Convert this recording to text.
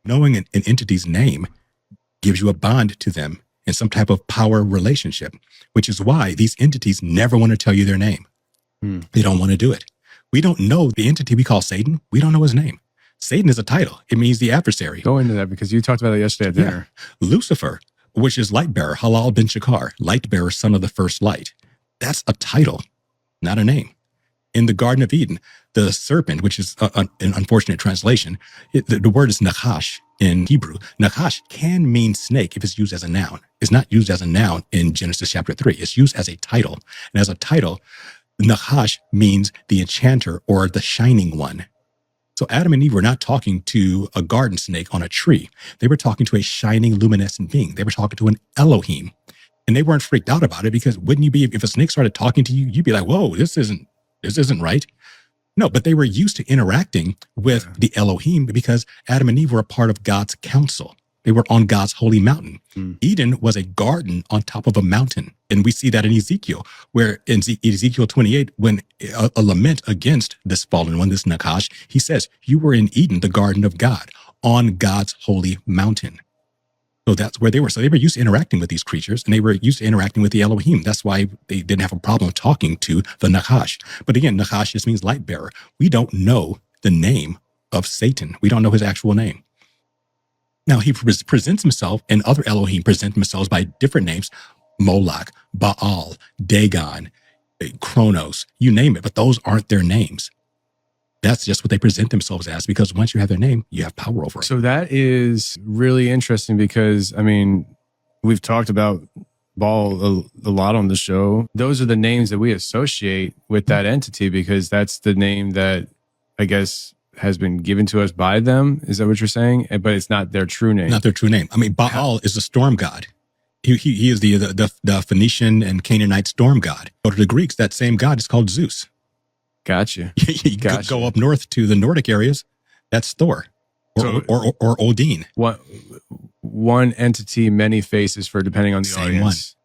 Knowing an entity's name gives you a bond to them in some type of power relationship, which is why these entities never want to tell you their name. They don't want to do it. We don't know the entity we call Satan. We don't know his name. Satan is a title. It means the adversary. Go into that because you talked about it yesterday at dinner. Yeah. Lucifer, which is light bearer, Halal bin Shakar, light bearer, son of the first light. That's a title, not a name. In the Garden of Eden, the serpent, which is an unfortunate translation, the word is Nachash in Hebrew. Nachash can mean snake if it's used as a noun. It's not used as a noun in Genesis chapter 3. It's used as a title. And as a title, Nachash means the enchanter or the shining one. So Adam and Eve were not talking to a garden snake on a tree. They were talking to a shining, luminescent being. They were talking to an Elohim. And they weren't freaked out about it because wouldn't you be, if a snake started talking to you, you'd be like, whoa, this isn't right. No, but they were used to interacting with the Elohim because Adam and Eve were a part of God's council. They were on God's holy mountain. Eden was a garden on top of a mountain. And we see that in Ezekiel, where in Ezekiel 28, when a lament against this fallen one, this Nakash, he says, you were in Eden, the garden of God, on God's holy mountain. So that's where they were. So they were used to interacting with these creatures, and they were used to interacting with the Elohim. That's why they didn't have a problem talking to the Nachash. But again, Nachash just means light bearer. We don't know the name of Satan. We don't know his actual name. Now, he presents himself, and other Elohim present themselves by different names: Moloch, Baal, Dagon, Kronos, you name it. But those aren't their names. That's just what they present themselves as, because once you have their name, you have power over it. So that is really interesting because, I mean, we've talked about Baal a lot on the show. Those are the names that we associate with that entity because that's the name that I guess has been given to us by them. Is that what you're saying? But it's not their true name. Not their true name. I mean, Baal is the storm god. He is the Phoenician and Canaanite storm god. Go to the Greeks, that same god is called Zeus. Gotcha. You go up north to the Nordic areas, that's Thor or Odin. One entity, many faces for depending on the Same audience.